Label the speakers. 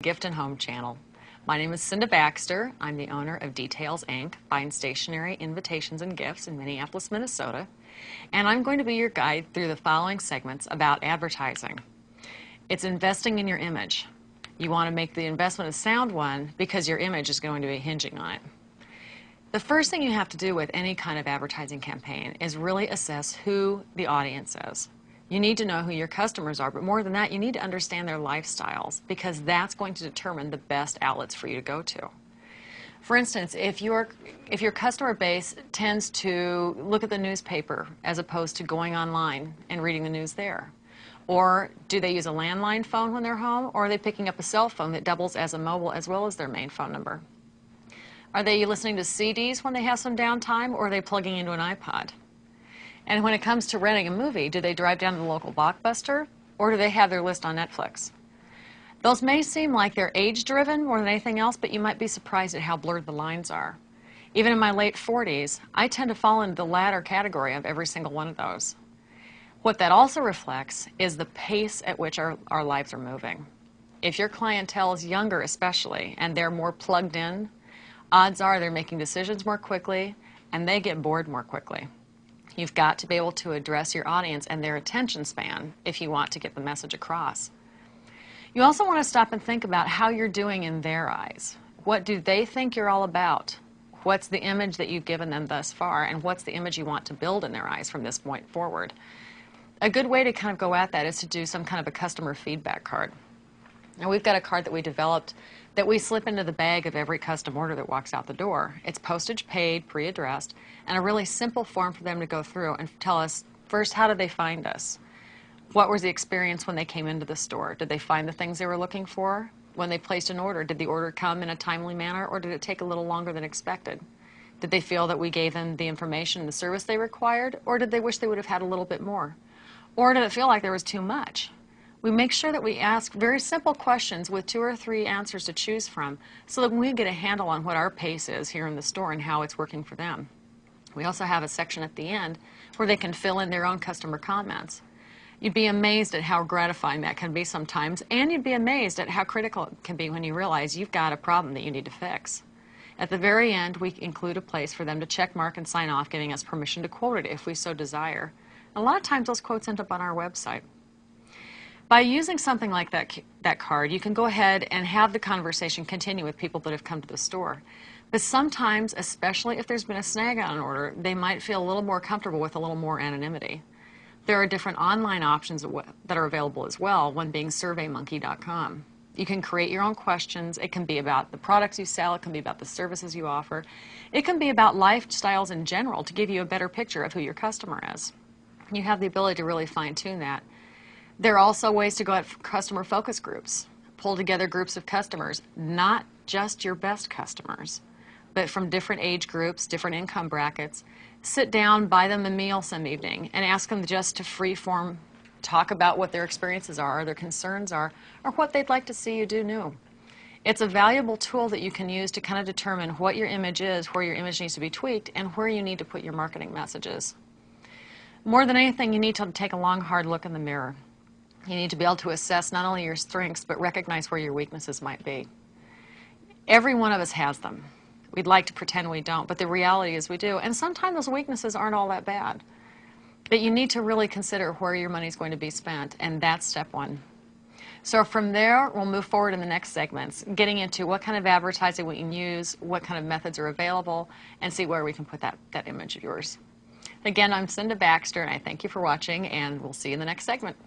Speaker 1: Gift and Home channel. My name is Cinda Baxter. I'm the owner of Details Inc., Fine Stationery, Invitations, and Gifts in Minneapolis, Minnesota. And I'm going to be your guide through the following segments about advertising. It's investing in your image. You want to make the investment a sound one because your image is going to be hinging on it. The first thing you have to do with any kind of advertising campaign is really assess who the audience is. You need to know who your customers are, but more than that, you need to understand their lifestyles because that's going to determine the best outlets for you to go to. For instance, if your customer base tends to look at the newspaper as opposed to going online and reading the news there, or do they use a landline phone when they're home, or are they picking up a cell phone that doubles as a mobile as well as their main phone number? Are they listening to CDs when they have some downtime, or are they plugging into an iPod? And when it comes to renting a movie, do they drive down to the local Blockbuster, or do they have their list on Netflix? Those may seem like they're age-driven more than anything else, but you might be surprised at how blurred the lines are. Even in my late 40s, I tend to fall into the latter category of every single one of those. What that also reflects is the pace at which our lives are moving. If your clientele is younger especially, and they're more plugged in, odds are they're making decisions more quickly, and they get bored more quickly. You've got to be able to address your audience and their attention span if you want to get the message across. You also want to stop and think about how you're doing in their eyes. What do they think you're all about? What's the image that you've given them thus far, and what's the image you want to build in their eyes from this point forward? A good way to kind of go at that is to do some kind of a customer feedback card. Now, we've got a card that we developed that we slip into the bag of every custom order that walks out the door. It's postage paid, pre-addressed, and a really simple form for them to go through and tell us, first, how did they find us? What was the experience when they came into the store? Did they find the things they were looking for? When they placed an order, did the order come in a timely manner, or did it take a little longer than expected? Did they feel that we gave them the information and the service they required, or did they wish they would have had a little bit more? Or did it feel like there was too much? We make sure that we ask very simple questions with 2 or 3 answers to choose from so that we get a handle on what our pace is here in the store and how it's working for them. We also have a section at the end where they can fill in their own customer comments. You'd be amazed at how gratifying that can be sometimes, and you'd be amazed at how critical it can be when you realize you've got a problem that you need to fix. At the very end, we include a place for them to check mark and sign off, giving us permission to quote it if we so desire. A lot of times those quotes end up on our website. By using something like that card, you can go ahead and have the conversation continue with people that have come to the store. But sometimes, especially if there's been a snag on an order, they might feel a little more comfortable with a little more anonymity. There are different online options that are available as well, one being surveymonkey.com. You can create your own questions. It can be about the products you sell. It can be about the services you offer. It can be about lifestyles in general to give you a better picture of who your customer is. You have the ability to really fine-tune that. There are also ways to go at customer focus groups. Pull together groups of customers, not just your best customers, but from different age groups, different income brackets. Sit down, buy them a meal some evening, and ask them just to free-form talk about what their experiences are, or their concerns are, or what they'd like to see you do new. It's a valuable tool that you can use to kind of determine what your image is, where your image needs to be tweaked, and where you need to put your marketing messages. More than anything, you need to take a long, hard look in the mirror. You need to be able to assess not only your strengths, but recognize where your weaknesses might be. Every one of us has them. We'd like to pretend we don't, but the reality is we do. And sometimes those weaknesses aren't all that bad. But you need to really consider where your money is going to be spent, and that's step 1. So from there, we'll move forward in the next segments, getting into what kind of advertising we can use, what kind of methods are available, and see where we can put that image of yours. Again, I'm Cinda Baxter, and I thank you for watching, and we'll see you in the next segment.